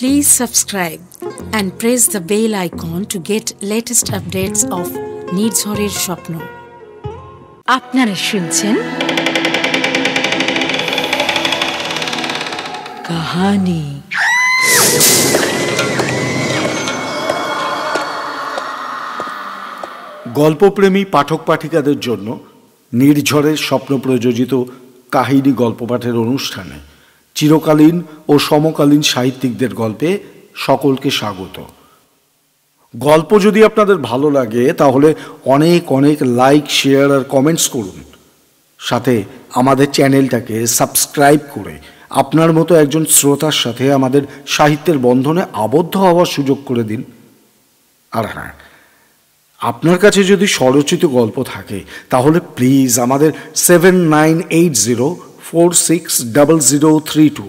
Please subscribe and press the bell icon to get latest updates of নির্ঝরের স্বপ্ন। আপনারা শুনছেন কাহানি। গল্পপ্রেমী পাঠক পাঠিকাদের জন্য নির্ঝরের স্বপ্ন প্রযোজিত কাহিনী গল্প পাঠের অনুষ্ঠানে চিরকালীন ও সমকালীন সাহিত্যিকদের গল্পে সকলকে স্বাগত। গল্প যদি আপনাদের ভালো লাগে তাহলে অনেক অনেক লাইক, শেয়ার আর কমেন্টস করুন। সাথে আমাদের চ্যানেলটাকে সাবস্ক্রাইব করে আপনার মতো একজন শ্রোতার সাথে আমাদের সাহিত্যের বন্ধনে আবদ্ধ হওয়ার সুযোগ করে দিন। আর হ্যাঁ, আপনার কাছে যদি স্বরচিত গল্প থাকে তাহলে প্লিজ আমাদের 7980460032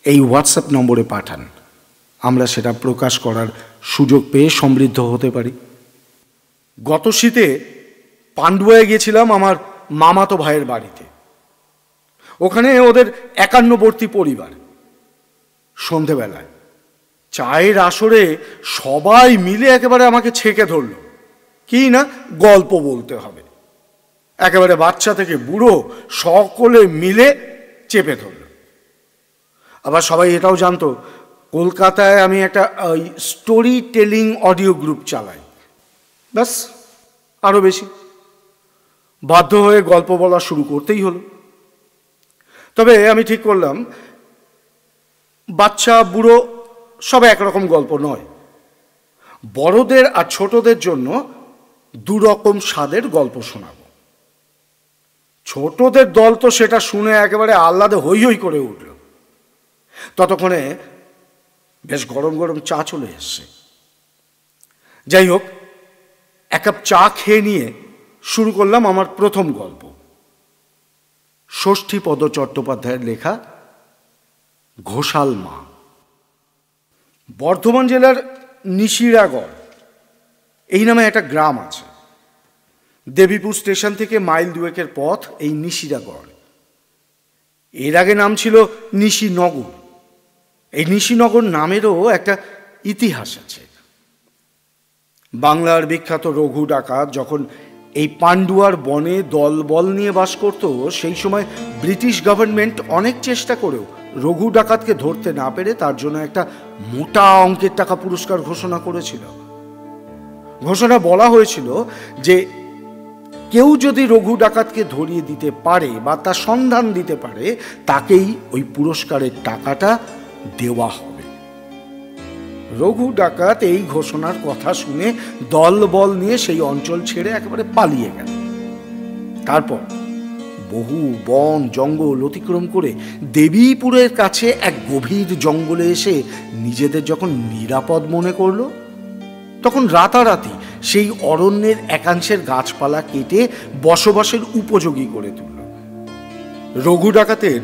এই হোয়াটসঅ্যাপ নম্বরে পাঠান। আমরা সেটা প্রকাশ করার সুযোগ পেয়ে সমৃদ্ধ হতে পারি। গত শীতে পান্ডুয়ায় গিয়েছিলাম আমার মামাতো ভাইয়ের বাড়িতে। ওখানে ওদের 51বর্তী পরিবার। সন্ধেবেলায় চায়ের আসরে সবাই মিলে একেবারে আমাকে ছেঁকে ধরল, কি না গল্প বলতে হবে। একেবারে বাচ্চা থেকে বুড়ো সকলে মিলে চেপে ধরল। আবার সবাই এটাও জানতো কলকাতায় আমি একটা স্টোরি টেলিং অডিও গ্রুপ চালাই। ব্যাস, আরও বেশি বাধ্য হয়ে গল্প বলা শুরু করতেই হলো। তবে আমি ঠিক করলাম বাচ্চা বুড়ো সব একরকম গল্প নয়। বড়দের আর ছোটদের জন্য দুরকম স্বাদের গল্প শোনাব। ছোটদের দল তো সেটা শুনে একেবারে আহ্লাদে হৈ হৈ করে উঠল। ততক্ষণে বেশ গরম গরম চা চলে এসছে। যাই হোক, এক কাপ চা খেয়ে নিয়ে শুরু করলাম আমার প্রথম গল্প। ষষ্ঠীপদ চট্টোপাধ্যায়ের লেখা ঘোষাল মা। বর্ধমান জেলার নিশিরাগড় এই নামে একটা গ্রাম আছে। দেবীপুর স্টেশন থেকে মাইল দুয়েকের পথ এই নিশিরাগড়। এর আগে নাম ছিল নিশিনগর। এই নিশিনগর নামেরও একটা ইতিহাস আছে। বাংলার বিখ্যাত রঘু ডাকাত যখন এই পান্ডুয়ার বনে দলবল নিয়ে বাস করত, সেই সময় ব্রিটিশ গভর্নমেন্ট অনেক চেষ্টা করেও রঘু ডাকাতকে ধরতে না পেরে তার জন্য একটা মোটা অঙ্কের টাকা পুরস্কার ঘোষণা করেছিল। ঘোষণা বলা হয়েছিল যে কেউ যদি রঘু ডাকাতকে ধরিয়ে দিতে পারে বা তার সন্ধান দিতে পারে তাকেই ওই পুরস্কারের টাকাটা দেওয়া হবে। রঘু ডাকাত এই ঘোষণার কথা শুনে দলবল নিয়ে সেই অঞ্চল ছেড়ে একেবারে পালিয়ে গেল। তারপর বহু বন জঙ্গল অতিক্রম করে দেবীপুরের কাছে এক গভীর জঙ্গলে এসে নিজেদের যখন নিরাপদ মনে করলো, তখন রাতারাতি সেই অরণ্যের একাংশের গাছপালা কেটে বসবাসের উপযোগী করে তুলল। রঘু ডাকাতের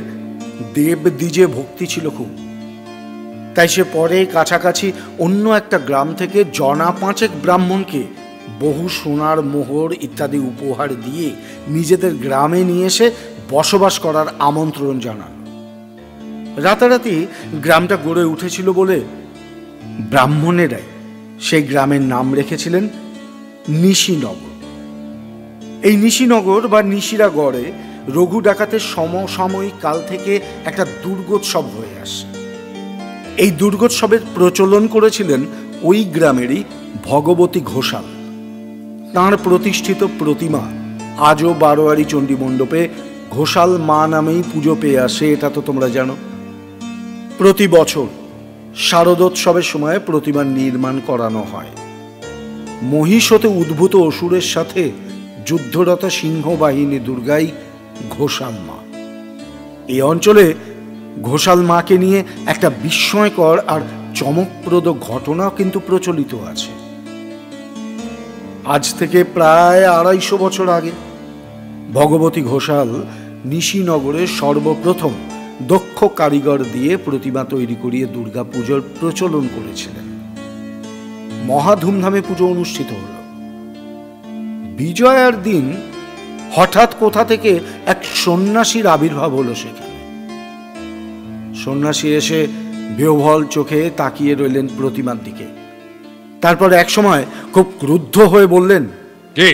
দেব দ্বিজে ভক্তি ছিল খুব, তাই সে পরে কাছাকাছি অন্য একটা গ্রাম থেকে জনা 5 ব্রাহ্মণকে বহু সোনার মোহর ইত্যাদি উপহার দিয়ে নিজেদের গ্রামে নিয়ে এসে বসবাস করার আমন্ত্রণ জানাল। রাতারাতি গ্রামটা গড়ে উঠেছিল বলে ব্রাহ্মণেরাই সেই গ্রামের নাম রেখেছিলেন নিশিনগর। এই নিশিনগর বা নিশিরাগড়ে রঘু ডাকাতের সমসাময়িক কাল থেকে একটা দুর্গোৎসব হয়ে আসে। এই দুর্গোৎসবের প্রচলন করেছিলেন ওই গ্রামেরই ভগবতী ঘোষাল। তাঁর প্রতিষ্ঠিত প্রতিমা আজও বারোয়ারি চণ্ডী মণ্ডপে ঘোষাল মা নামেই পুজো পেয়ে আসে, এটা তো তোমরা জানো। প্রতি বছর শারদোৎসবের সময় প্রতিমার নির্মাণ করানো হয়। মহিষ হতে উদ্ভূত অসুরের সাথে যুদ্ধরত সিংহবাহিনী দুর্গাই ঘোষাল মা। এই অঞ্চলে ঘোষাল মাকে নিয়ে একটা বিস্ময়কর আর চমকপ্রদ ঘটনাও কিন্তু প্রচলিত আছে। আজ থেকে প্রায় 250 বছর আগে ভগবতী ঘোষাল নিশিনগরে সর্বপ্রথম দক্ষ কারিগর দিয়ে প্রতিমা তৈরি করিয়ে দুর্গা পুজোর প্রচলন করেছিলেন। মহা ধুমধামে পুজো অনুষ্ঠিত হল। বিজয়ার দিন হঠাৎ কোথা থেকে এক সন্ন্যাসীর আবির্ভাব হলো সেখানে। সন্ন্যাসী এসে বিহ্বল চোখে তাকিয়ে রইলেন প্রতিমার দিকে। তারপর এক সময় খুব ক্রুদ্ধ হয়ে বললেন, কে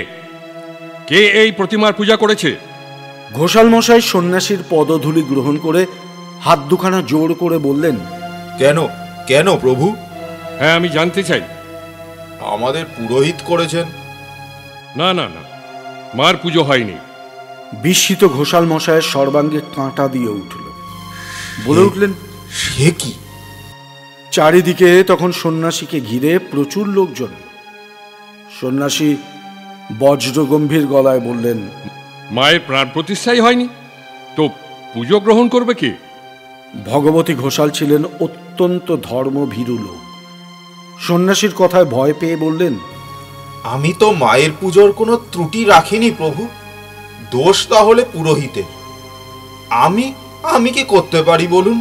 কে এই প্রতিমার পূজা করেছে? ঘোষাল মশাই সন্ন্যাসীর পদধূলি গ্রহণ করে হাত দুখানা জোর করে বললেন, কেন কেন প্রভু? হ্যাঁ, আমি জানতে চাই। আমাদের পুরোহিত করেছেন। না না না, মার পুজো হয়নি। বিস্মিত ঘোষাল মশাইয়ের সর্বাঙ্গে কাঁটা দিয়ে উঠল। বলে উঠলেন, সে কি? চারিদিকে তখন সন্ন্যাসীকে ঘিরে প্রচুর লোকজন। সন্ন্যাসী বজ্রগম্ভীর গলায় বললেন, মায়ের প্রাণ প্রতিষ্ঠাই হয়নি তো পুজো গ্রহণ করবে কে? ভগবতী ঘোষাল ছিলেন অত্যন্ত ধর্মভীরু লোক। সন্ন্যাসীর কথায় ভয় পেয়ে বললেন, আমি তো মায়ের পুজোর কোনো ত্রুটি রাখিনি প্রভু। দোষ তাহলে পুরোহিতের। আমি আমি কি করতে পারি বলুন?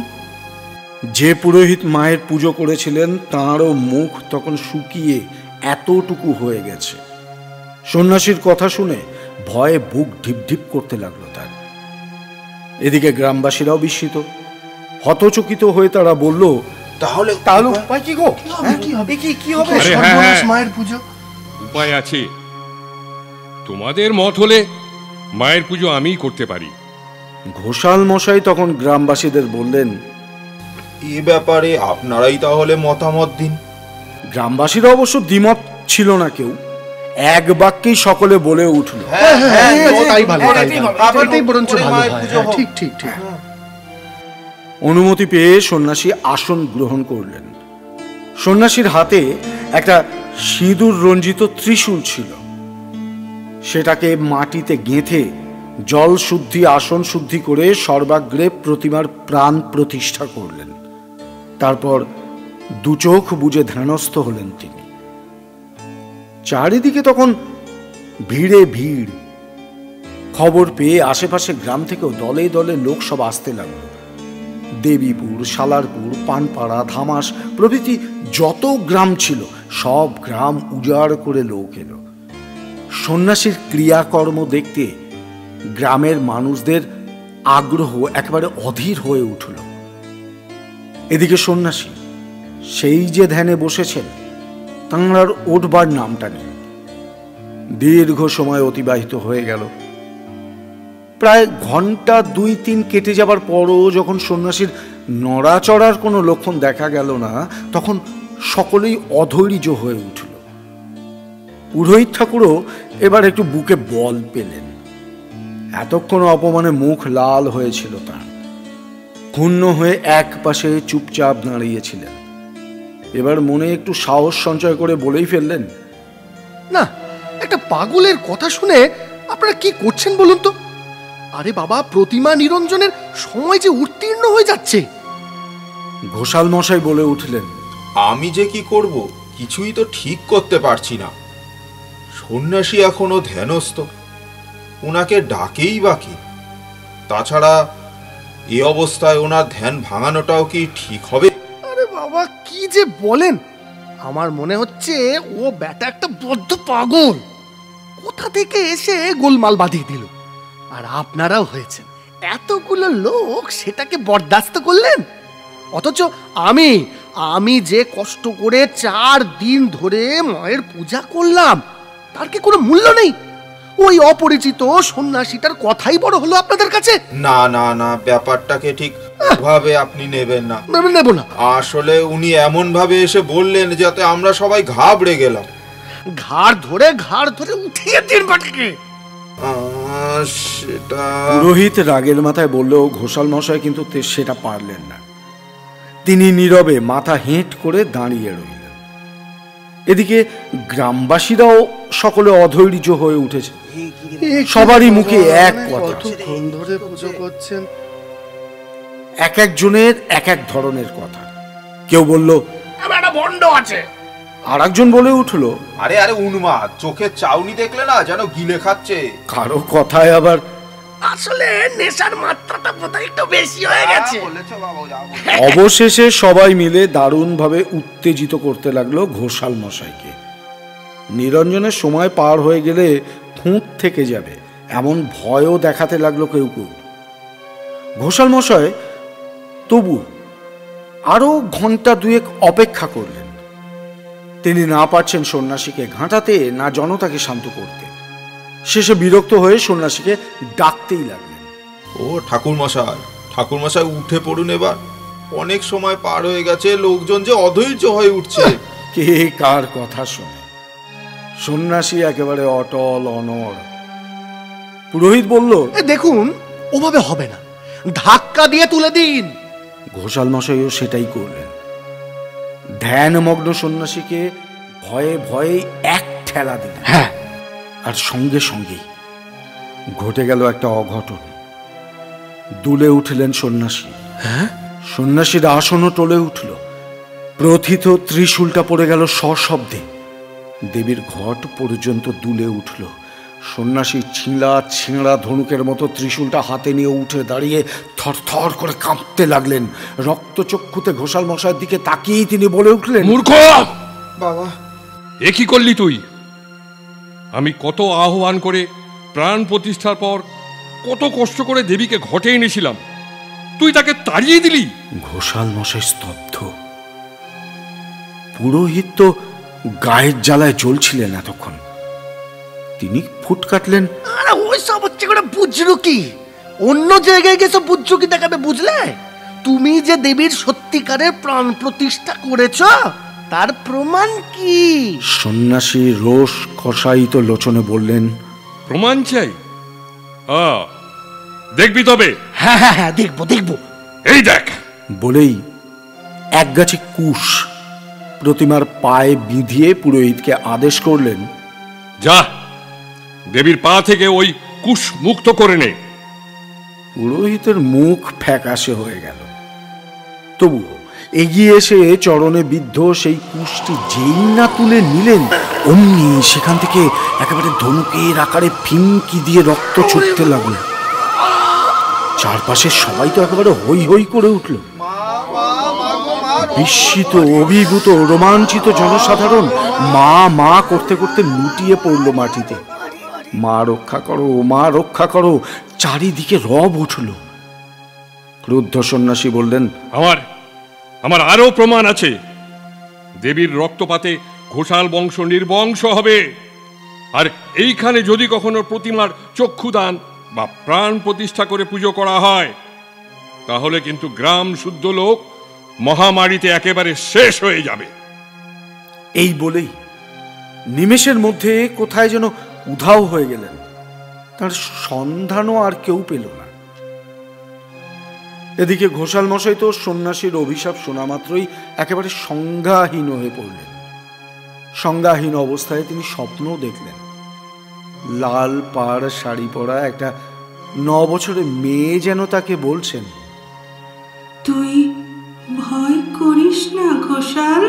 যে পুরোহিত মায়ের পুজো করেছিলেন তাঁরও মুখ তখন শুকিয়ে এতটুকু হয়ে গেছে। সন্ন্যাসীর কথা শুনে ভয়ে বুক ঢিপঢিপ করতে লাগলো তার। এদিকে গ্রামবাসীরাও বিস্মিত, হতচকিত হয়ে তারা বলল, তাহলে উপায় কি গো? কি হবে? আরে হ্যাঁ, মায়ের পুজো উপায় আছে। তোমাদের মত হলে মায়ের পুজো আমিই করতে পারি। ঘোষাল মশাই তখন গ্রামবাসীদের বললেন, এ ব্যাপারে আপনারাই তাহলে মতামত দিন। গ্রামবাসীরা অবশ্য দ্বিমত ছিল না কেউ। এক বাক্যেই সকলে বলে উঠল, অনুমতি পেয়ে সন্ন্যাসী আসন গ্রহণ করলেন। সন্ন্যাসীর হাতে একটা সিঁদুর রঞ্জিত ত্রিশূল ছিল। সেটাকে মাটিতে গেঁথে জল শুদ্ধি আসন শুদ্ধি করে সর্বাগ্রে প্রতিমার প্রাণ প্রতিষ্ঠা করলেন। তারপর দু চোখ বুজে ধ্যানস্থ হলেন তিনি। চারিদিকে তখন ভিড়ে ভিড়। খবর পেয়ে আশেপাশে গ্রাম থেকেও দলে দলে লোক সব আসতে লাগলো। দেবীপুর, সালারপুর, পানপাড়া, ধামাস প্রভৃতি যত গ্রাম ছিল সব গ্রাম উজাড় করে লোক এলো। সন্ন্যাসীর ক্রিয়াকর্ম দেখতে গ্রামের মানুষদের আগ্রহ একেবারে অধীর হয়ে উঠল। এদিকে সন্ন্যাসী সেই যে ধ্যানে বসেছেন তাঁর আর ওঠবার নামটা নেই। দীর্ঘ সময় অতিবাহিত হয়ে গেল। প্রায় ঘন্টা 2-3 কেটে যাবার পরও যখন সন্ন্যাসীর নড়াচড়ার কোনো লক্ষণ দেখা গেল না, তখন সকলেই অধৈর্য হয়ে উঠল। পুরোহিত ঠাকুরও এবার একটু বুকে বল পেলেন। এতক্ষণ অপমানে মুখ লাল হয়েছিল তার। ক্ষুণ্ণ হয়ে এক পাশে চুপচাপ দাঁড়িয়েছিলেন। এবার মনে একটু সাহস সঞ্চয় করে বলেই ফেললেন, না, একটা পাগলের কথা শুনে আপনারা কি করছেন বলুন তো? আরে বাবা, প্রতিমা নিরঞ্জনের সময় যে উত্তীর্ণ হয়ে যাচ্ছে। ঘোষাল মশাই বলে উঠলেন, আমি যে কি করব কিছুই তো ঠিক করতে পারছি না। সন্ন্যাসী এখনো ধ্যানস্থ, ওনাকে ডাকেই বাকি। তাছাড়া এ অবস্থায় ওনার ধ্যান ভাঙানোটাও কি ঠিক হবে? আরে বাবা, কি যে বলেন! আমার মনে হচ্ছে ও ব্যাটা একটা বদ্ধ পাগল। কোথা থেকে এসে গোলমাল বাঁধিয়ে দিল। আর আপনারাও হয়েছেন, এতগুলো লোক সেটাকে বরদাস্ত করলেন। অথচ আমি যে কষ্ট করে 4 দিন ধরে মায়ের পূজা করলাম, তার কি কোনো মূল্য নেই? ওই অপরিচিত সন্ন্যাসীটার কথাই বড় হলো আপনাদের কাছে? না না না, ব্যাপারটাকে ঠিক ভাবে আপনি নেবেন না। নেব না। আসলে উনি এমন ভাবে এসে বললেন যাতে আমরা সবাই ঘাবড়ে গেলাম। ঘাড় ধরে উঠিয়ে দিন বাটিকে। সেটা পুরোহিত রাগের মাথায় বললেও ঘোষাল মশাই কিন্তু সেটা পারলেন না। তিনি নীরবে মাথা হেঁট করে দাঁড়িয়ে রইলেন। এদিকে গ্রামবাসীরাও সকলে অধৈর্য হয়ে উঠেছে। সবারই মুখে এক কথা, ধরে পুজো করছেন। এক একজনের এক এক ধরনের কথা। কেউ বলল, একটা বন্ড আছে। আর একজন বলে উঠল, আরে উন্মাদ, চোখের চাউনি দেখলে না যেন গিলে খাচ্ছে। কারো কথায় আবার, আসলে নেশার মাত্রাটা বোধহয় একটু বেশি হয়ে গেছে। অবশেষে সবাই মিলে দারুণভাবে উত্তেজিত করতে লাগলো ঘোষাল মশাইকে। নিরঞ্জনের সময় পার হয়ে গেলে খুঁত থেকে যাবে এমন ভয়ও দেখাতে লাগলো কেউ কেউ। ঘোষাল মশাই তবু আরো ঘন্টা দুয়েক অপেক্ষা করলেন। তিনি না পারছেন সন্ন্যাসীকে ঘাঁটাতে, না জনতাকে শান্ত করতে। শেষে বিরক্ত হয়ে সন্ন্যাসীকে ডাকতেই লাগলেন। ও ঠাকুরমশাই উঠে পড়ুন এবার, অনেক সময় পার হয়ে গেছে, লোকজন যে অধৈর্য হয়ে উঠছে। কে কার কথা শোনে? সন্ন্যাসী একেবারে অটল অনড়। পুরোহিত বলল, দেখুন, ওভাবে হবে না, ধাক্কা দিয়ে তুলে দিন। ঘোষাল মশাইও সেটাই করলেন। ধ্যানমগ্ন সন্ন্যাসীকে ভয়ে ভয়ে এক ঠেলা দিলেন। হ্যাঁ, আর সঙ্গে সঙ্গেই ঘটে গেল একটা অঘটন। দুলে উঠলেন সন্ন্যাসী। হ্যাঁ, সন্ন্যাসীর আসনও টলে উঠল। প্রথিত ত্রিশূলটা পড়ে গেল সশব্দে। দেবীর ঘট পর্যন্ত দুলে উঠল। সন্ন্যাসী ছিঁড়া ধনুকের মতো ত্রিশূলটা হাতে নিয়ে উঠে দাঁড়িয়ে থরথর করে কাঁপতে লাগলেন। রক্তচক্ষুতে ঘোষাল মশাইয়ের দিকে তাকিয়েই তিনি বলে উঠলেন, মূর্খ বাবা, এ কি করলি তুই? আমি কত আহ্বান করে প্রাণ প্রতিষ্ঠার পর কত কষ্ট করে দেবীকে ঘটে এনেছিলাম, তুই তাকে তাড়িয়ে দিলি। ঘোষাল মশাই স্তব্ধ। পুরোহিত তো গায়ের জ্বালায় জ্বলছিলেন এতক্ষণ। তিনি ফুট কাটলেন, আরে ওই সব হচ্ছে করে বুঝলো কি? অন্য জায়গায় গেছে বুঝছো কি দেখাবে, বুঝলে? তুমি যে দেবীর সত্যিকারের প্রাণ প্রতিষ্ঠা করেছ, তার প্রমাণ কি? সন্ন্যাসী রোষ কষায়িত লোচনে বললেন, প্রমাণ চাই? দেখবি তবে? হ্যাঁ হ্যাঁ হ্যাঁ, দেখবো দেখবো। এই দেখ। বলেই একগাছি কুশ প্রতিমার পায়ে বিঁধিয়ে পুরোহিতকে আদেশ করলেন, যা, দেবীর পা থেকে ওই কুশ মুক্ত করে নে। পুরোহিতের মুখ ফ্যাকাশে হয়ে গেল। তবুও এগিয়ে এসে চরণে বিদ্ধ সেই কুশটি যেই না তুলে নিলেন, অমনি সেখান থেকে একেবারে ধনুকের আকারে ফিমকি দিয়ে রক্ত ছুটতে লাগলো। চারপাশে সবাই তো একেবারে হই হই করে উঠল। বিস্মিত, অভিভূত, রোমাঞ্চিত জনসাধারণ মা মা করতে করতে লুটিয়ে পড়ল মাটিতে। মা রক্ষা করো, মা রক্ষা করো, চারিদিকে রব উঠল। ক্রুদ্ধ সন্ন্যাসী বললেন, আমার আরো প্রমাণ আছে। দেবীর রক্তপাতে ঘোষাল বংশ নির্বংশ হবে। আর এইখানে যদি কখনো প্রতিমার চক্ষুদান বা প্রাণ প্রতিষ্ঠা করে পুজো করা হয়, তাহলে কিন্তু গ্রাম শুদ্ধ লোক মহামারীতে একেবারে শেষ হয়ে যাবে। এই বলেই নিমেষের মধ্যে কোথায় যেন উধাও হয়ে গেলেন। তার সন্ধানও আর কেউ পেল না। এদিকে ঘোষাল মশাই তো সন্ন্যাসীর অভিশাপ শোনা মাত্রই একেবারে সংজ্ঞাহীন হয়ে পড়লেন। সংজ্ঞাহীন অবস্থায় তিনি স্বপ্নও দেখলেন। লাল পাড় শাড়ি পরা একটা 9 বছরের মেয়ে যেন তাকে বলছেন, তুই ভয় করিস না ঘোষাল,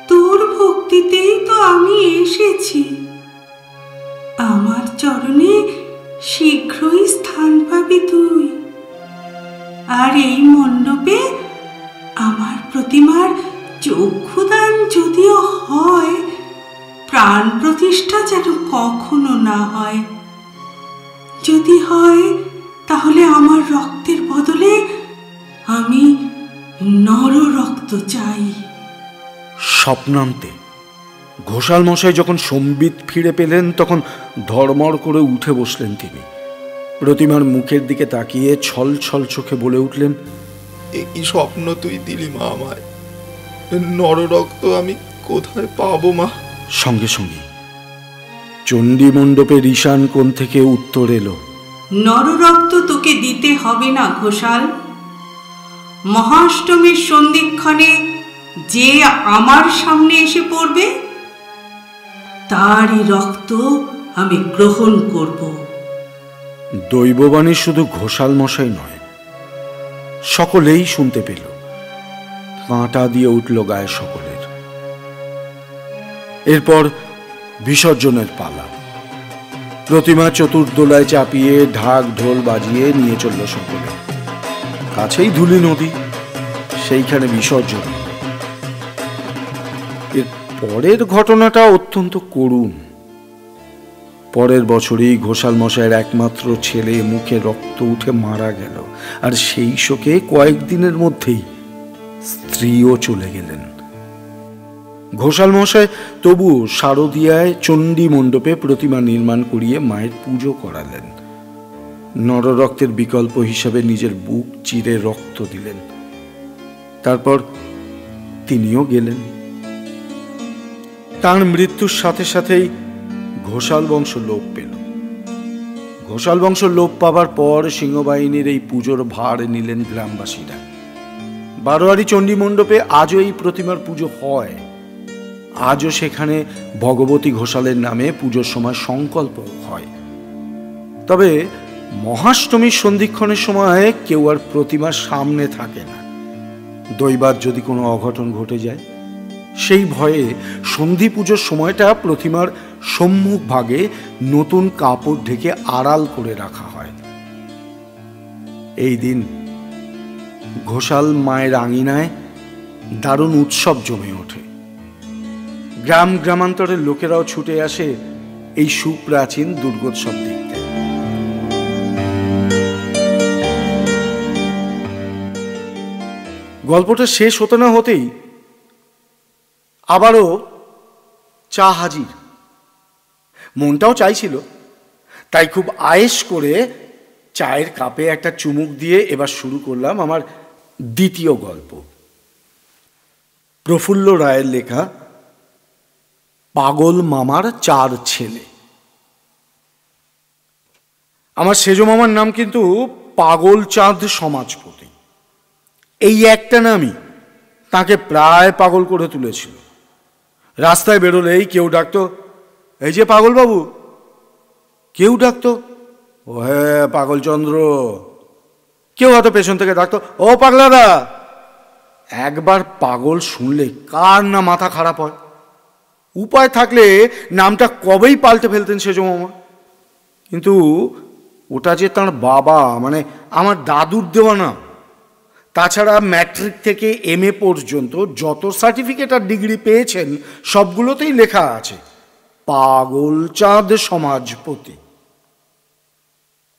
তোর ভক্তিতেই তো আমি এসেছি। আমার চরণে শীঘ্রই স্থান পাবি তুই। আর এই মণ্ডপে আমার প্রতিমার চক্ষুদান যদিও হয়, প্রাণ প্রতিষ্ঠা যেন কখনো না হয়। যদি হয়, তাহলে আমার রক্তের বদলে আমি নর রক্ত চাই। স্বপ্নান্তে ঘোষাল মশাই যখন সম্বিত ফিরে পেলেন, তখন ধড়মড় করে উঠে বসলেন তিনি। প্রতিমার মুখের দিকে তাকিয়ে ছল ছল চোখে বলে উঠলেন, এই স্বপ্ন তুই দিলি মা আমায়, নররক্ত আমি কোথায় পাবো মা? সঙ্গে সঙ্গে চণ্ডী মণ্ডপের ঈশান কোণ থেকে উত্তর এলো, নররক্ত তোকে দিতে হবে না ঘোষাল। মহাষ্টমীর সন্ধিক্ষণে যে আমার সামনে এসে পড়বে, তারই রক্ত আমি গ্রহণ করব। দৈববাণী শুধু ঘোষাল মশাই নয়, সকলেই শুনতে পেল। কাঁটা দিয়ে উঠল গায়ে সকলের। এরপর বিসর্জনের পালা। প্রতিমা চতুর্দোলায় চাপিয়ে ঢাক ঢোল বাজিয়ে নিয়ে চলল সকলে। কাছেই ধুলি নদী, সেইখানে বিসর্জন। এর পরের ঘটনাটা অত্যন্ত করুণ। পরের বছরই ঘোষাল মশাইয়ের একমাত্র ছেলে মুখে রক্ত উঠে মারা গেল। আর সেই শোকে কয়েকদিনের মধ্যেই স্ত্রীও চলে গেলেন। ঘোষাল মশাই তবু শারদিয়ায় চণ্ডী মণ্ডপে প্রতিমা নির্মাণ করিয়ে মায়ের পুজো করালেন। নররক্তের বিকল্প হিসাবে নিজের বুক চিরে রক্ত দিলেন। তারপর তিনিও গেলেন। তার মৃত্যুর সাথে সাথেই ঘোষাল বংশ লোপ পেল। ঘোষাল বংশ লোপ পাবার পর সিংহবাহিনীর এই পুজোর ভার নিলেন গ্রামবাসীরা। বারোয়ারি চণ্ডী মণ্ডপে আজও এই প্রতিমার পুজো হয়। আজও সেখানে ভগবতী ঘোষালের নামে পুজোর সময় সংকল্প হয়। তবে মহাষ্টমীর সন্ধিক্ষণের সময় কেউ আর প্রতিমার সামনে থাকে না। দৈবাৎ যদি কোনো অঘটন ঘটে যায়, সেই ভয়ে সন্ধি পুজোর সময়টা প্রতিমার সম্মুখ ভাগে নতুন কাপড় ঢেকে আড়াল করে রাখা হয়। এই দিন ঘোষাল মায়ের আঙিনায় দারুণ উৎসব জমে ওঠে। গ্রাম গ্রামান্তরের লোকেরাও ছুটে আসে এই সুপ্রাচীন দুর্গোৎসব দেখতে। গল্পটা শেষ হতে না হতেই আবারও চা হাজির। মনটাও চাইছিল, তাই খুব আয়েশ করে চায়ের কাপে একটা চুমুক দিয়ে এবার শুরু করলাম আমার দ্বিতীয় গল্প। প্রফুল্ল রায়ের লেখা পাগল মামার 4 ছেলে। আমার সেজ মামার নাম কিন্তু পাগল চাঁদ সমাজপতি। এই একটা নামই তাকে প্রায় পাগল করে তুলেছিল। রাস্তায় বেরোলেই কেউ ডাকতো, এই যে পাগল বাবু। কেউ ডাকতো, ও হ্যাঁ পাগলচন্দ্র। কেউ হয়তো পেছন থেকে ডাকতো, ও পাগলাদা। একবার পাগল শুনলে কার না মাথা খারাপ হয়। উপায় থাকলে নামটা কবেই পাল্টে ফেলতেন সেজ মামা। কিন্তু ওটা যে তাঁর বাবা মানে আমার দাদুর দেওয়া নাম। তাছাড়া ম্যাট্রিক থেকে MA পর্যন্ত যত সার্টিফিকেট আর ডিগ্রি পেয়েছেন সবগুলোতেই লেখা আছে পাগল চাঁদ সমাজপতি।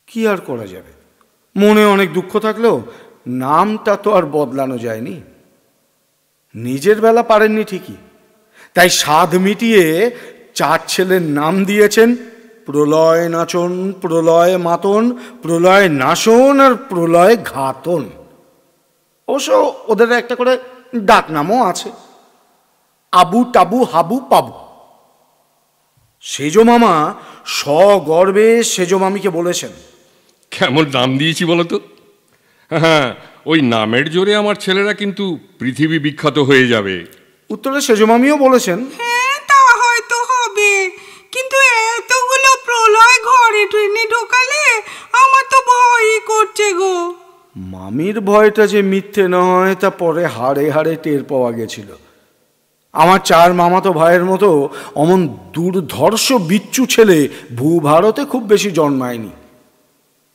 কি আর করা যাবে, মনে অনেক দুঃখ থাকলেও নামটা তো আর বদলানো যায়নি। নিজের বেলা পারেননি ঠিকই, তাই স্বাদ মিটিয়ে 4 ছেলের নাম দিয়েছেন প্রলয় নাচন, প্রলয় মাতন, প্রলয় নাশন আর প্রলয় ঘাতন। অবশ্য ওদের একটা করে ডাক নামও আছে, আবু টাবু হাবু পাবু। সেজ মামা সগর্বে সেজ মামিকে বলেছেন, কেমন নাম দিয়েছি বলতো? হ্যাঁ, ওই নামের জোরে আমার ছেলেরা কিন্তু পৃথিবী বিখ্যাত হয়ে যাবে। উত্তরে সেজ মামিও বলেছেন, হ্যাঁ তা হয়তো হবে, কিন্তু এতগুলো প্রলয় ঘরে ট্রেনে ঢোকালে আমার তো ভয়ই করছে গো। মামির ভয়টা যে মিথ্যে নয় তা পরে হাড়ে হাড়ে টের পাওয়া গেছিল। আমার 4 মামাতো ভাইয়ের মতো অমন দুর্ধর্ষ বিচ্ছু ছেলে ভূভারতে খুব বেশি জন্মায়নি।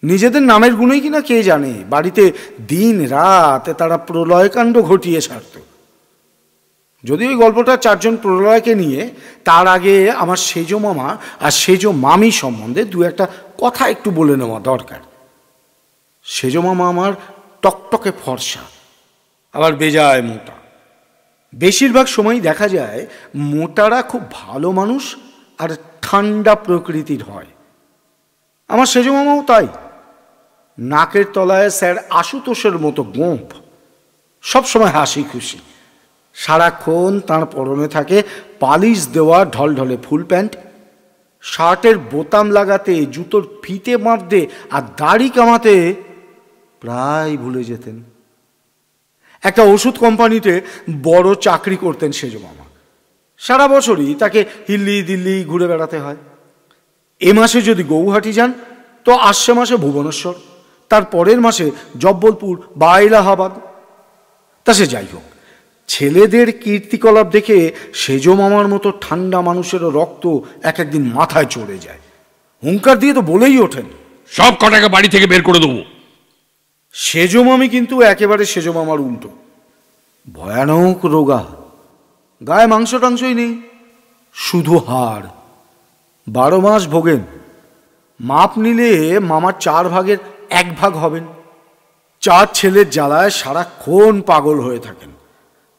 নিজেদের নামের গুণেই কিনা কে জানে বাড়িতে দিন রাত তারা প্রলয়কাণ্ড ঘটিয়ে ছাড়ত। যদি ওই গল্পটা 4 জন প্রলয়কে নিয়ে, তার আগে আমার সেজ মামা আর সেজ মামি সম্বন্ধে 2-1 কথা একটু বলে নেওয়া দরকার। সেজ মামা আমার টকটকে ফর্সা, আবার বেজায় মোটা। বেশিরভাগ সময়ই দেখা যায় মোটারা খুব ভালো মানুষ আর ঠান্ডা প্রকৃতির হয়। আমার সেজ মামাও তাই। নাকের তলায় স্যার আশুতোষের মতো গোঁফ, সবসময় হাসি খুশি। সারাক্ষণ তাঁর পরনে থাকে পালিশ দেওয়া ঢলঢলে ফুল প্যান্ট। শার্টের বোতাম লাগাতে, জুতোর ফিতে বাঁধতে আর দাড়ি কামাতে প্রায় ভুলে যেতেন। একটা ওষুধ কোম্পানিতে বড় চাকরি করতেন সেজ মামা। সারা বছরই তাকে হিল্লি দিল্লি ঘুরে বেড়াতে হয়। এ মাসে যদি গৌহাটি যান তো আসছে মাসে ভুবনেশ্বর, তার পরের মাসে জব্বলপুর বা এলাহাবাদ। তা সে যাই হোক, ছেলেদের কীর্তিকলাপ দেখে সেজ মামার মতো ঠান্ডা মানুষেরও রক্ত একদিন মাথায় চড়ে যায়। হুঙ্কার দিয়ে তো বলেই ওঠেন, সব কটাকে বাড়ি থেকে বের করে দেবো। সেজ মামি কিন্তু একেবারে সেজ মামার উল্টো, ভয়ানক রোগা। গায়ে মাংস টাংসই নেই, শুধু হাড়। 12 মাস ভোগেন। মাপ নিলে মামার 4 ভাগের 1 ভাগ হবেন। 4 ছেলের জ্বালায় সারাক্ষণ পাগল হয়ে থাকেন।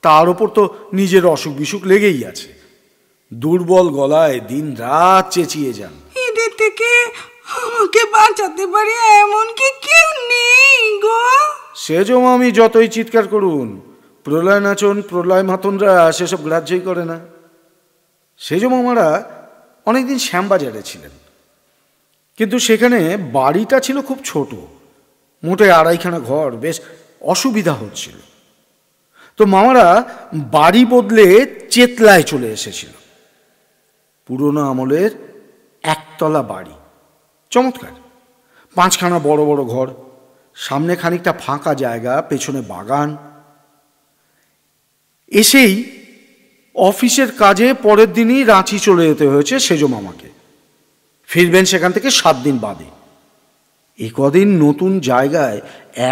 তার ওপর তো নিজের অসুখ বিসুখ লেগেই আছে। দুর্বল গলায় দিন রাত চেঁচিয়ে যান, এদের থেকে আমাকে বাঁচাতে পারে এমন কি কেউ নেই গো? সেজো মামি যতই চিৎকার করুন, প্রলয় নাচন প্রলয় মাতনরা সেসব গ্রাহ্যই করে না। সেজো মামারা অনেকদিন শ্যামবাজারে ছিলেন, কিন্তু সেখানে বাড়িটা ছিল খুব ছোট, মোটে 2.5খানা ঘর, বেশ অসুবিধা হচ্ছিল। তো মামারা বাড়ি বদলে চেতলায় চলে এসেছিল। পুরনো আমলের একতলা বাড়ি, চমৎকার, 5খানা বড় বড় ঘর, সামনে খানিকটা ফাঁকা জায়গা, পেছনে বাগান। এসেই অফিসের কাজে পরের দিনই রাঁচি চলে যেতে হয়েছে সেজো মামাকে। ফিরবেন সেখান থেকে 7 দিন বাদে। এই কদিন নতুন জায়গায়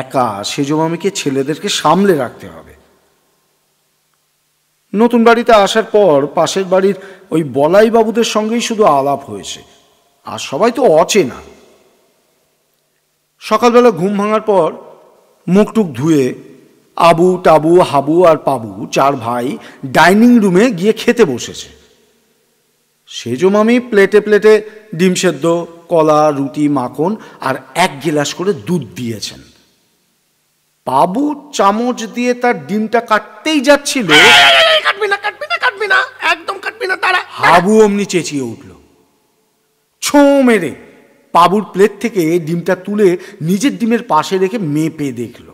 একা সেজো মামিকে ছেলেদেরকে সামলে রাখতে হবে। নতুন বাড়িতে আসার পর পাশের বাড়ির ওই বলাই বাবুদের সঙ্গেই শুধু আলাপ হয়েছে, আর সবাই তো অচেনা। সকালবেলা ঘুম ভাঙার পর মুখটুক ধুয়ে আবু টাবু হাবু আর পাবু 4 ভাই ডাইনিং রুমে গিয়ে খেতে বসেছে। সেজো মামি প্লেটে প্লেটে ডিম সেদ্ধ, কলা, রুটি, মাখন আর 1 গিলাস করে দুধ দিয়েছেন। পাবু চামচ দিয়ে তার ডিমটা কাটতেই যাচ্ছিল, একদম কাটবি না, তারা। হাবু অমনি চেঁচিয়ে উঠল। ছো মেরে পাবুর প্লেট থেকে ডিমটা তুলে নিজের ডিমের পাশে রেখে মেপে দেখল,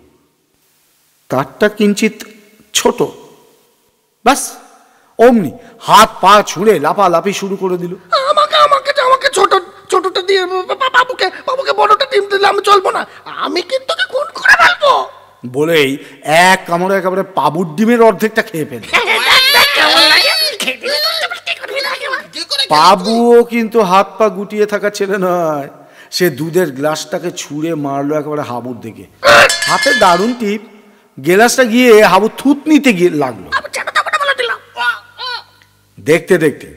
তারটা কিঞ্চিত ছোট। ব্যাস অমনি হাত পা ছুঁড়ে লাফালাফি শুরু করে দিল। আমাকে ছোটটা দিয়ে বাবুকে বড়টা ডিম দিলে আমি চলবো না, আমি কিন্তু খুন করে ফেলবো বলেই 1 কামড়ে একেবারে পাবুর ডিমের অর্ধেকটা খেয়ে ফেলল। পাবুও কিন্তু হাত পা গুটিয়ে থাকা ছেলে নয়, সে দুধের গ্লাসটাকে ছুঁড়ে মারলো একেবারে হাবুর দিকে। হাতে দারুণ টিপ, গ্লাসটা গিয়ে হাবু থুতনিতে গিয়ে লাগলো। দেখতে দেখতে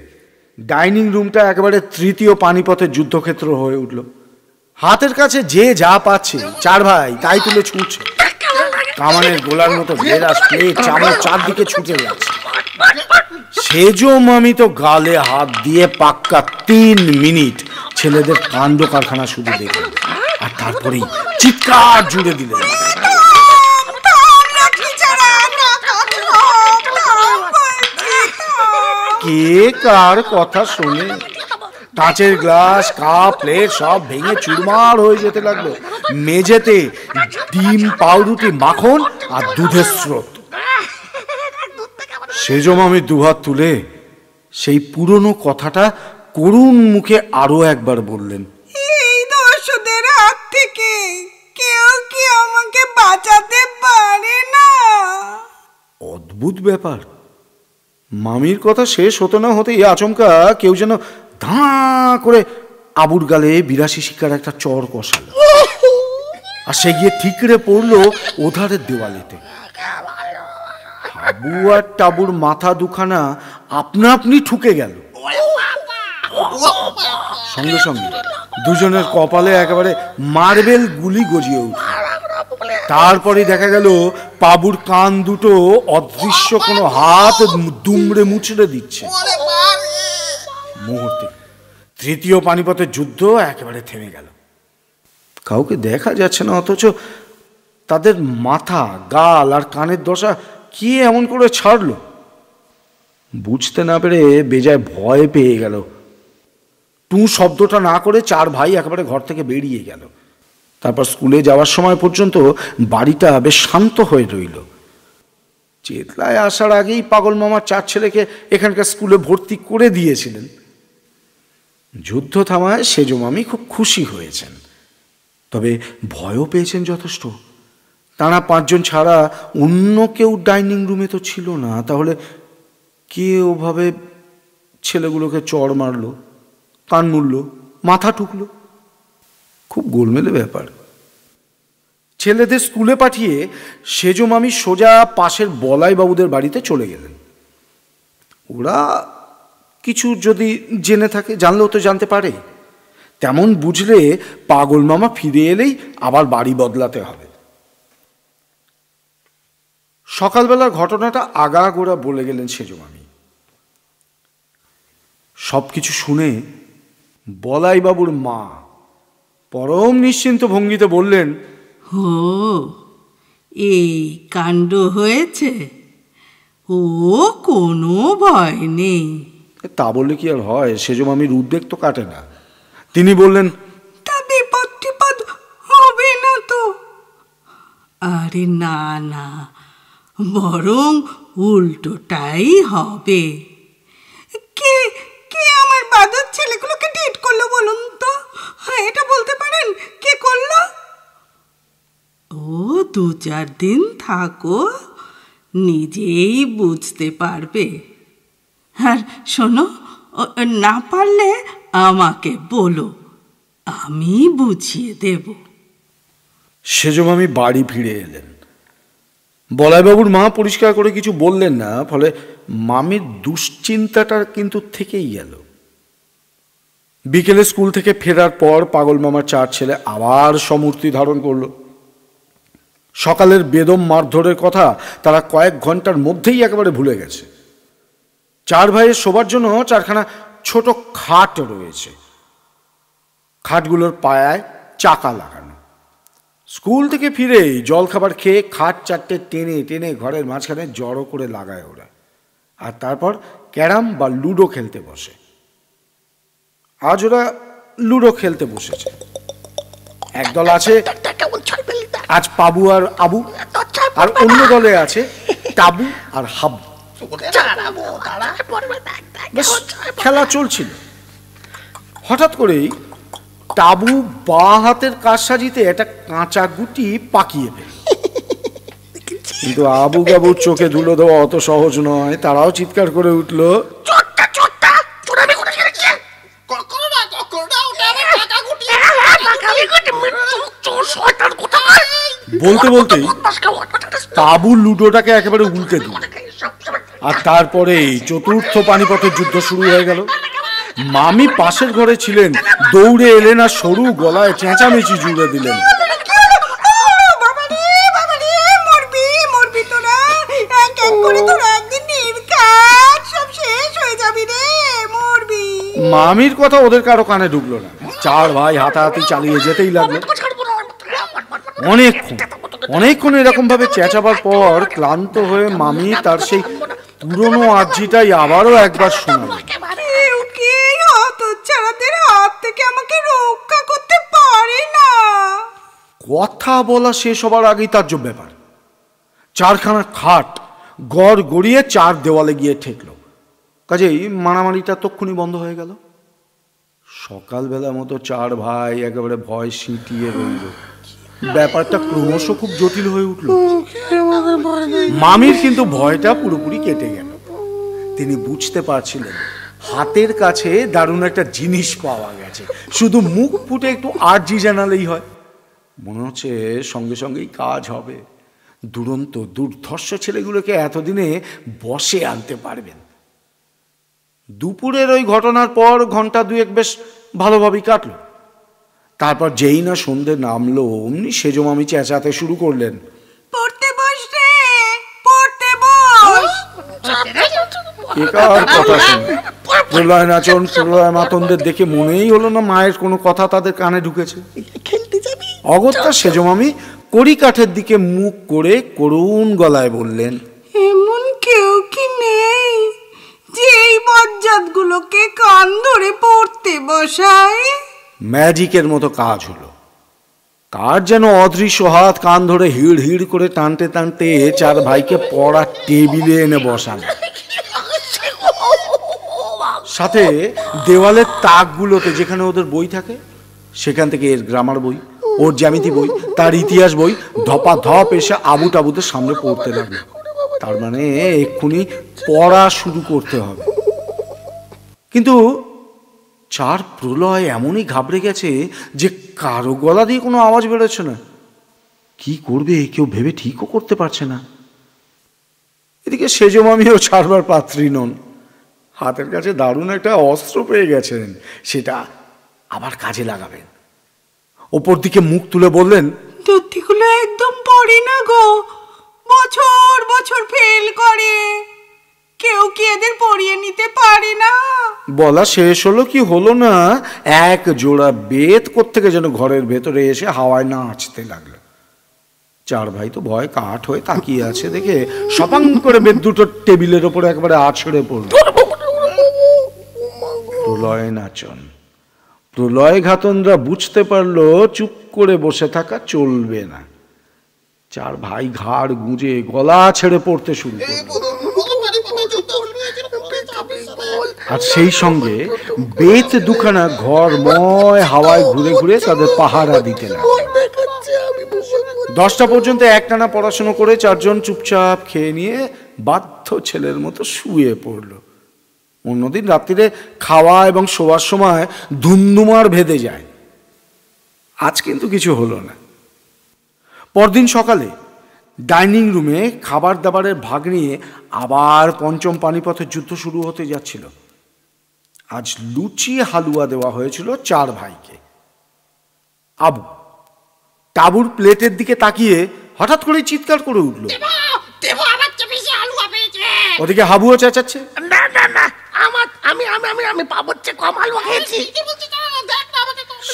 ডাইনিং রুমটা একেবারে 3য় পানিপথের যুদ্ধক্ষেত্র হয়ে উঠল। হাতের কাছে যে যা পাচ্ছে 4 ভাই তাই তুলে ছুটছে। কামানের গোলার মতো গ্লাস, প্লেট, চামচ চারদিকে ছুটে যাচ্ছে। সেজো মামি তো গালে হাত দিয়ে পাক্কা 3 মিনিট ছেলেদের কাণ্ড কারখানা শুধু দেখলেন, আর তারপরেই চিৎকার জুড়ে দিলেন, কে কার কথা শোনে? কাঁচের গ্লাস, কাপ, প্লেট সব ভেঙে চুরমার হয়ে যেতে লাগলো। মেঝেতে ডিম, পাউরুটি, মাখন আর দুধের স্রোত। সেজো মামি দুহাত তুলে সেই পুরনো কথাটা করুণ মুখে আরো একবার বললেন, এই দস্যুদের হাত থেকে কেউ কি আমাকে বাঁচাতে পারে না? অদ্ভুত ব্যাপার। মামির কথা শেষ হতে না হতেই আচমকা কেউ যেন ধাঁ করে আবুর গালে 82 শিকার একটা চর কষাল, আর সে গিয়ে ঠিকরে পড়লো ওধারের দেওয়ালেতে। হাবু আর টাবুর মাথা দুখানা আপনা আপনি ঠুকে গেল। সঙ্গে সঙ্গে দুজনের কপালে একেবারে মার্বেল গুলি গজিয়ে উঠল। তারপরে দেখা গেল পাবুর কান দুটো অদৃশ্য কোনো হাত দুমড়ে মুচড়ে দিচ্ছে। মুহূর্তে 3য় পানিপথের যুদ্ধ একেবারে থেমে গেল। কাউকে দেখা যাচ্ছে না, অথচ তাদের মাথা, গাল আর কানের দশা কি এমন করে ছাড়লো বুঝতে না পেরে বেজায় ভয় পেয়ে গেল। টু শব্দটা না করে 4 ভাই একেবারে ঘর থেকে বেরিয়ে গেল। তারপর স্কুলে যাওয়ার সময় পর্যন্ত বাড়িটা বেশ শান্ত হয়ে রইল। চেতলায় আসার আগেই পাগল মামার 4 ছেলেকে এখানকার স্কুলে ভর্তি করে দিয়েছিলেন। যুদ্ধ থামায় সেজো মামি খুব খুশি হয়েছেন, তবে ভয়ও পেয়েছেন যথেষ্ট। তারা 5 জন ছাড়া অন্য কেউ ডাইনিং রুমে তো ছিল না। তাহলে কে ওভাবে ছেলেগুলোকে চড় মারলো, কান মুড়ল, মাথা ঠুকলো? খুব গোলমেলে ব্যাপার। ছেলেদের স্কুলে পাঠিয়ে সেজো মামি সোজা পাশের বলাই বাবুদের বাড়িতে চলে গেলেন। ওরা কিছু যদি জেনে থাকে, জানলেও তো জানতে পারে, তেমন বুঝলে পাগল মামা ফিরে এলেই আবার বাড়ি বদলাতে হবে। সকালবেলার ঘটনাটা আগাগোড়া বলে গেলেন সেজমামি। সবকিছু শুনে বলাইবাবুর মা পরম নিশ্চিন্ত ভঙ্গিতে বললেন, ও এই কাণ্ড হয়েছে, ও কোনো ভয় নেই। তা বললে কি আর হয়, সেজমামির উদ্বেগ তো কাটে না। তিনি বললেন, তা বিপদ টিপদ হবে না তো? আরে না না, বরং উল্টোটাই হবে। কে কে আমার বাঁদর ছেলেগুলোকে ডেট করলো বলুন তো? এটা বলতে পারেন কে করলো? ও 2-4 দিন থাকো, নিজেই বুঝতে পারবে। আর শোনো, না পারলে আমাকে বলো, আমি বুঝিয়ে দেব। সেজমামি বাড়ি ফিরে এলেন। বলাইবাবুর মা পরিষ্কার করে কিছু বললেন না, ফলে মামির দুশ্চিন্তাটা কিন্তু থেকেই গেল। বিকেলে স্কুল থেকে ফেরার পর পাগল মামার 4 ছেলে আবার সমূর্তি ধারণ করল। সকালের বেদম মারধরের কথা তারা কয়েক ঘন্টার মধ্যেই একেবারে ভুলে গেছে। 4 ভাইয়ের শোবার জন্য 4খানা ছোট খাট রয়েছে। খাটগুলোর পায়ায় চাকা লাগানো। স্কুল থেকে ফিরেই জলখাবার খেয়ে খাট 4টে টেনে টেনে ঘরের মাঝখানে জড়ো করে লাগায় ওরা, আর তারপর ক্যারাম বা লুডো খেলতে বসে। আজ ওরা লুডো খেলতে বসেছে। একদল আছে আজ পাবু আর আবু, আর অন্য দলে আছে টাবু আর হাবু। বেশ খেলা চলছিল। হঠাৎ করেই টাবু বাঁ হাতের কারসাজিতে একটা কাঁচা গুটি পাকিয়ে ফেলে। কিন্তু আবু গাবুর চোখে ধুলো দেওয়া অত সহজ নয়। তারাও চিৎকার করে উঠল, বলতে বলতে টাবু লুডোটাকে একেবারে উল্টে দিল। আর তারপরেই চতুর্থ পানিপথের যুদ্ধ শুরু হয়ে গেল। মামি পাশের ঘরে ছিলেন, দৌড়ে এলেন আর সরু গলায় চেঁচামেচি জুড়ে দিলেন, মামির কথা ওদের কারো কানে ঢুকলো না। 4 ভাই হাতাহাতি চালিয়ে যেতেই লাগলো। অনেকক্ষণ এরকম ভাবে চেঁচাবার পর ক্লান্ত হয়ে মামি তার সেই পুরনো আর্জিটাই আবারও একবার শোনালো। কথা বলা শেষ হবার আগেই তার জন্য ব্যাপার। 4খানা খাট গড় গড়িয়ে 4 দেওয়ালে গিয়ে ঠেকলো। কাজেই মারামারিটা তক্ষুনি বন্ধ হয়ে গেল। সকালবেলার মতো 4 ভাই একেবারে ভয় সিঁটিয়ে রইল। ব্যাপারটা ক্রমশ খুব জটিল হয়ে উঠল। মামির কিন্তু ভয়টা পুরোপুরি কেটে গেল। তিনি বুঝতে পারছিলেন হাতের কাছে দারুণ একটা জিনিস পাওয়া গেছে, শুধু মুখ ফুটে একটু আর্জি জানালেই হয়। মনে হচ্ছে সঙ্গে সঙ্গেই কাজ হবে। দুরন্ত দুর্ধর্ষ ছেলেগুলোকে এতদিনে বশে আনতে পারবেন। দুপুরের ওই ঘটনার পর ঘন্টা 2 বেশ ভালোভাবেই কাটল। তারপর যেই না সন্ধ্যে নামলো, অমনি সেজমামি চেঁচাতে শুরু করলেন, পড়তে বস রে, পড়তে বস। প্রলয় নাচন প্রলয় মাতনদের দেখে মনেই হলো না মায়ের কোনো কথা তাদের কানে ঢুকেছে। অগত্যা সেজমামি কড়ি কাঠের দিকে মুখ করে করুণ গলায় বললেন, এমন কেউ কি নেই যে এই বজ্জাতগুলোকে কান ধরে পড়তে বসায়? ম্যাজিকের মতো কাজ হলো। কার যেন অদৃশ্য হাত কান ধরে হিড় হিড় করে টানতে টানতে 4 ভাইকে পড়ার টেবিলে এনে বসানো। সাথে দেওয়ালের তাকগুলোতে যেখানে ওদের বই থাকে, সেখান থেকে এর গ্রামার বই, ওর জ্যামিতি বই, তার ইতিহাস বই ধপা ধপ এসে আবু টাবুদের সামনে পড়তে লাগলো। তার মানে এক্ষুনি পড়া শুরু করতে হবে। কিন্তু 4 প্রলয় এমনই ঘাবড়ে গেছে যে কারো গলা দিয়ে কোনো আওয়াজ বেরোচ্ছে না। কি করবে কেউ ভেবে ঠিকও করতে পারছে না। এদিকে সেজমামিও ছাড়বার পাত্রী নন। হাতের কাছে দারুণ একটা অস্ত্র পেয়ে গেছেন, সেটা আবার কাজে লাগাবেন। ওপর দিকে মুখ তুলে বললেন, দত্তিগুলো একদম পড়ে না গো, বছর বছর পারে না? বলা শেষ হলো কি হলো না, এক জোড়া বেত কোত্থেকে যেন ঘরের ভেতরে এসে হাওয়ায় নাচতে লাগলো। চার ভাই তো ভয় কাঠ হয়ে তাকিয়ে আছে দেখে সপাং করে বেত দুটো টেবিলের ওপরে একবারে আছড়ে পড়ল। প্রলয় নাচন। প্রলয় ঘাতনরা বুঝতে পারলো চুপ করে বসে থাকা চলবে না। চার ভাই ঘাড় গুঁজে গলা ছেড়ে পড়তে শুরু করলো। আর সেই সঙ্গে বেত দুখানা ঘরময় হাওয়ায় ঘুরে ঘুরে তাদের পাহারা দিতে লাগলো। 10টা পর্যন্ত একটানা পড়াশোনা করে চারজন চুপচাপ খেয়ে নিয়ে বাধ্য ছেলের মতো শুয়ে পড়ল। অন্যদিন রাত্রিরে খাওয়া এবং শোয়ার সময় ধুমধুমার ভেদে যায়। আজ কিন্তু কিছু হলো না। পরদিন সকালে ডাইনিং রুমে খাবার দাবারের ভাগ নিয়ে আবার পঞ্চম পানিপথের যুদ্ধ শুরু হতে যাচ্ছিল। আজ লুচি হালুয়া দেওয়া হয়েছিল চার ভাইকে। আবু টাবুর প্লেটের দিকে তাকিয়ে হঠাৎ করে চিৎকার করে উঠল। ওদিকে হাবুও চেঁচাচ্ছে,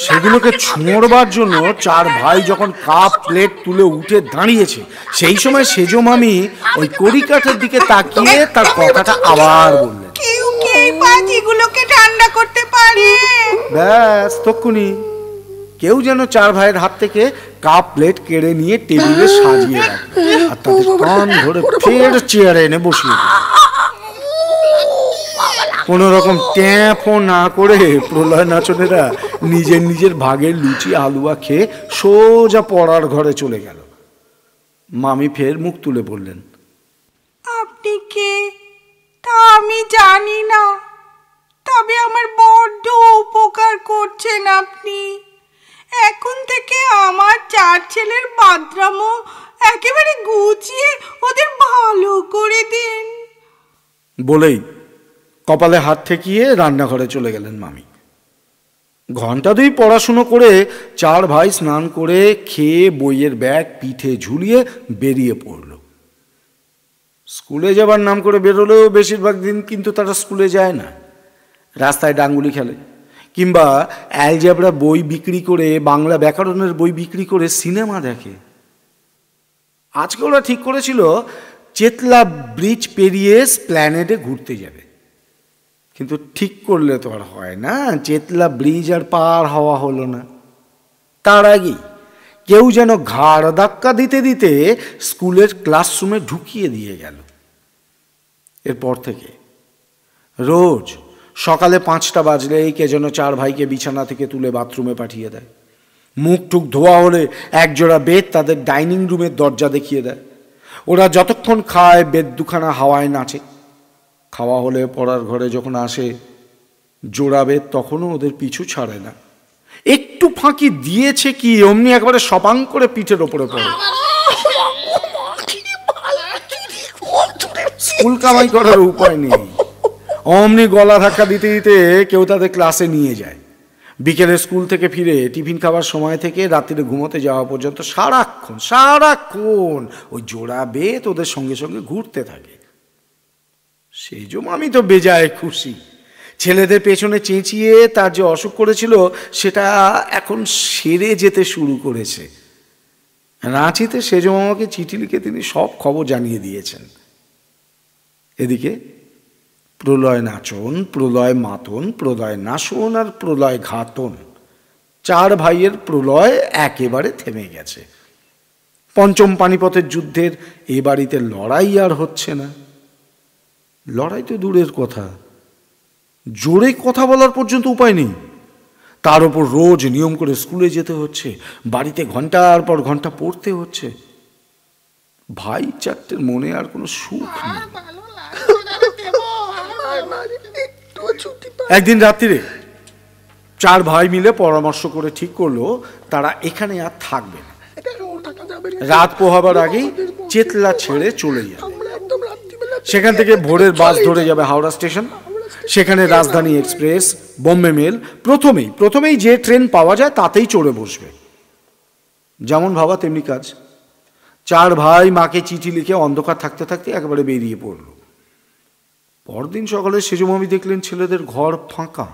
সেগুলোকে ছোঁড়বার জন্য চার ভাই যখন কাপ প্লেট তুলে উঠে দাঁড়িয়েছে, সেই সময় সেজো মামি ওই কড়িকাঠের দিকে তাকিয়ে তার কথাটা আবার বললেন, কেউ কি এই বাজিগুলোকে ঠান্ডা করতে পারে? ব্যাস তক্ষুনি কেউ যেন চার ভাইয়ের হাত থেকে কাপ প্লেট কেড়ে নিয়ে টেবিলে সাজিয়ে রাখলো আর তাদের কান ধরে ফের চেয়ারে এনে বসিয়ে দিল। কোন রকম ট্যাপও না করে প্রলয় নাচনেরা নিজের নিজের ভাগের লুচি হালুয়া খেয়ে সোজা পড়ার ঘরে চলে গেল। মামি ফের মুখ তুলে বললেন, আপনি কে তা আমি জানি না, তবে আমার বড্ড উপকার করছেন আপনি। এখন থেকে আমার চার ছেলের বাথরুমও একেবারে গুছিয়ে ওদের ভালো করে দিন। বলেই কপালে হাত ঠেকিয়ে রান্নাঘরে চলে গেলেন মামি। ঘন্টা দুই পড়াশুনো করে চার ভাই স্নান করে খেয়ে বইয়ের ব্যাগ পিঠে ঝুলিয়ে বেরিয়ে পড়ল। স্কুলে যাবার নাম করে বেরোলেও বেশিরভাগ দিন কিন্তু তারা স্কুলে যায় না, রাস্তায় ডাঙ্গুলি খেলে কিংবা অ্যালজেব্রা বই বিক্রি করে, বাংলা ব্যাকরণের বই বিক্রি করে সিনেমা দেখে। আজকে ওরা ঠিক করেছিল চেতলা ব্রিজ পেরিয়ে স্প্ল্যানেডে ঘুরতে যাবে, কিন্তু ঠিক করলে তো আর হয় না, চেতলা ব্রিজ আর পার হওয়া হলো না। তার আগেই কেউ যেন ঘাড় ধাক্কা দিতে দিতে স্কুলের ক্লাসরুমে ঢুকিয়ে দিয়ে গেল। এরপর থেকে রোজ সকালে 5টা বাজলেই কে যেন চার ভাইকে বিছানা থেকে তুলে বাথরুমে পাঠিয়ে দেয়। মুখ টুক ধোয়া হলে একজোড়া বেদ তাদের ডাইনিং রুমের দরজা দেখিয়ে দেয়। ওরা যতক্ষণ খায় বেদ দুখানা হাওয়ায় নাচে। খাওয়া হলে পড়ার ঘরে যখন আসে জোড়া বেদ তখনও ওদের পিছু ছাড়ে না। একটু ফাঁকি দিয়েছে কি অমনি একবারে সপাং করে পিঠের ওপরে পড়ে। স্কুল কামাই করার উপায় নেই, অমনি গলা ধাক্কা দিতে দিতে কেউ তাদের ক্লাসে নিয়ে যায়। বিকেলে স্কুল থেকে ফিরে টিফিন খাবার সময় থেকে রাত্রিরে ঘুমোতে যাওয়া পর্যন্ত সারাক্ষণ ওই জোড়া বেত ওদের সঙ্গে সঙ্গে ঘুরতে থাকে। সেই জন্য আমি তো বেজায় খুশি। ছেলেদের পেছনে চেঁচিয়ে তার যে অসুখ করেছিল সেটা এখন সেরে যেতে শুরু করেছে। রাঁচিতে সেজো মামাকে চিঠি লিখে তিনি সব খবর জানিয়ে দিয়েছেন। এদিকে প্রলয় নাচন, প্রলয় মাতন, প্রলয় নাশন আর প্রলয় ঘাতন, চার ভাইয়ের প্রলয় একেবারে থেমে গেছে। পঞ্চম পানিপথের যুদ্ধের এ বাড়িতে লড়াই আর হচ্ছে না। লড়াই তো দূরের কথা, জোরে কথা বলার পর্যন্ত উপায় নেই। তার উপর রোজ নিয়ম করে স্কুলে যেতে হচ্ছে, বাড়িতে ঘন্টার পর ঘন্টা পড়তে হচ্ছে। ভাই চারটের মনে আর কোনো সুখ নেই। একদিন রাত্রিরে চার ভাই মিলে পরামর্শ করে ঠিক করলো তারা এখানে আর থাকবে না। রাত পোহাবার আগেই চেতলা ছেড়ে চলে যাবে। সেখান থেকে ভোরের বাস ধরে যাবে হাওড়া স্টেশন। সেখানে রাজধানী এক্সপ্রেস, বোম্বে মেল, প্রথমেই যে ট্রেন পাওয়া যায় তাতেই চড়ে বসবে। যেমন ভাবা তেমনি কাজ। চার ভাই মাকে চিঠি লিখে অন্ধকার থাকতে থাকতে একেবারে বেরিয়ে পড়ল। পরদিন সকালে সেজমামি দেখলেন ছেলেদের ঘর ফাঁকা,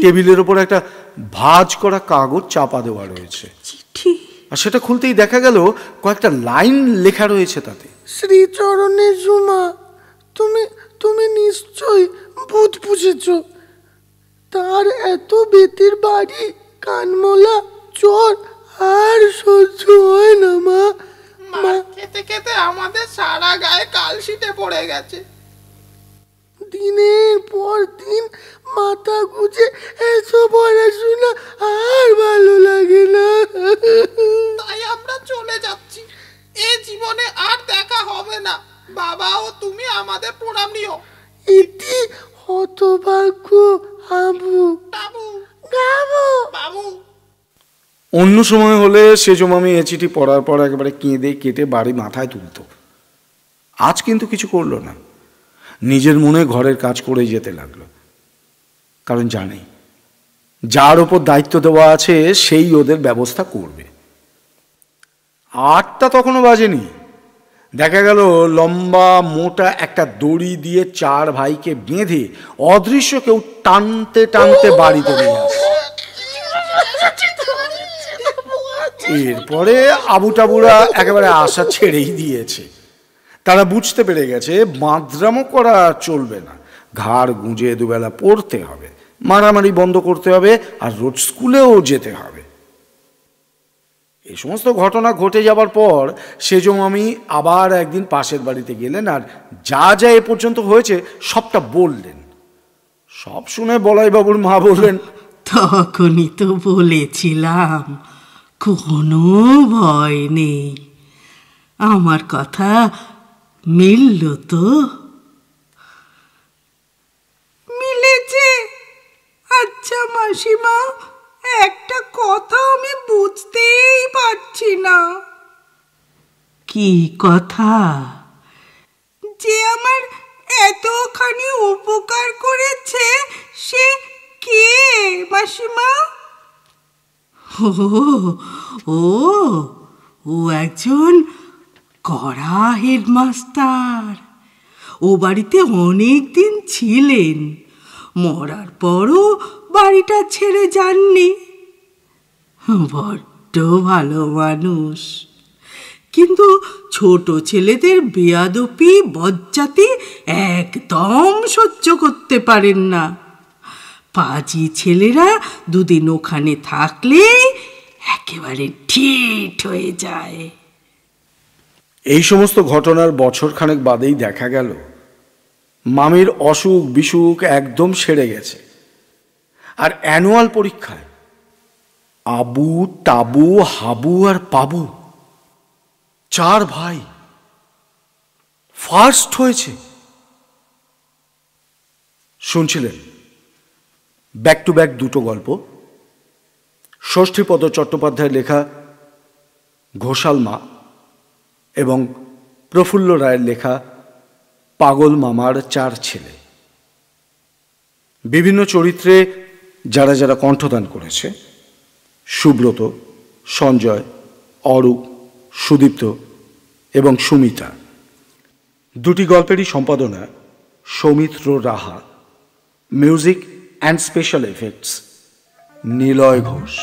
টেবিলের ওপর একটা ভাঁজ করা কাগজ চাপা দেওয়া রয়েছে, আর সেটা খুলতেই দেখা গেল কয়েকটা লাইন লেখা রয়েছে তাতে। শ্রীচরণের জুমা, তুমি তুমি নিশ্চয়ই ভূত পুষেছ। তার এত বেতের বাড়ি, কানমলা, চর আর সহ্য হয় না মা। খেতে খেতে আমাদের সারা গায়ে কালশিটে পড়ে গেছে। দিনের পর দিন মাথা গুজে এসো পড়াশোনা আর ভালো লাগে না। তাই আমরা চলে যাচ্ছি, এ জীবনে আর দেখা হবে না। বাবা ও তুমি আমাদের প্রণাম নিও। ইতি হতভাগ্য আবু বাবু গাবু বাবু। অন্য সময় হলে সেজমামি এ চিঠি পড়ার পর একেবারে কেঁদে কেটে বাড়ি মাথায় তুলত। আজ কিন্তু কিছু করলো না, নিজের মনে ঘরের কাজ করেই যেতে লাগলো। কারণ জানে যার ওপর দায়িত্ব দেওয়া আছে সেই ওদের ব্যবস্থা করবে। 8টা তখনও বাজেনি, দেখা গেল লম্বা মোটা একটা দড়ি দিয়ে 4 ভাইকে বেঁধে অদৃশ্য কেউ টানতে টানতে বাড়িতে নিয়ে আসে। এরপরে আবু টাবুরা একেবারে আশা ছেড়েই দিয়েছে। তারা বুঝতে পেরে গেছে বাঁদরামো করা চলবে না, ঘাড় গুঁজে দুবেলা পড়তে হবে, মারামারি বন্ধ করতে হবে, আর রোজ স্কুলেও যেতে হবে। এই সমস্ত ঘটনা ঘটে যাবার পর সেজমামি আবার একদিন পাশের বাড়িতে গেলেন, আর যা যা এ পর্যন্ত হয়েছে সবটা বললেন। সব শুনে বলাইবাবুর মা বললেন, তখনই তো বলেছিলাম কোনো ভয় নেই। আমার কথা মিলল তো? মিলেছে। আচ্ছা মাসিমা, একটা কথা আমি বুঝতেই পারছি না। কি কথা? যে আমার এতখানি উপকার করেছে সে কে মাসিমা? ও ও একজন কড়া হেডমাস্টার। ও বাড়িতে অনেক দিন ছিলেন, মরার পরও বাড়িটা ছেড়ে যাননি। বড্ড ভালো মানুষ, কিন্তু ছোট ছেলেদের বেয়াদপি বজ্জাতি একদম সহ্য করতে পারেন না। পাজি ছেলেরা দুদিন ওখানে থাকলেই একেবারে ঠিক হয়ে যায়। এই সমস্ত ঘটনার বছরখানেক বাদেই দেখা গেল মামির অসুখ বিসুখ একদম সেরে গেছে। আর অ্যানুয়াল পরীক্ষায় আবু টাবু হাবু আর পাবু 4 ভাই ফার্স্ট হয়েছে। শুনছিলেন ব্যাক টু ব্যাক 2টো গল্প, ষষ্ঠীপদ চট্টোপাধ্যায়ের লেখা ঘোষাল মা এবং প্রফুল্ল রায়ের লেখা পাগল মামার 4 ছেলে। বিভিন্ন চরিত্রে যারা যারা কণ্ঠদান করেছে: সুব্রত, সঞ্জয়, অরূপ, সুদীপ্ত এবং সুমিতা। 2টি গল্পেরই সম্পাদনা Soumitra Raha, music and special effects Niloy Ghosh.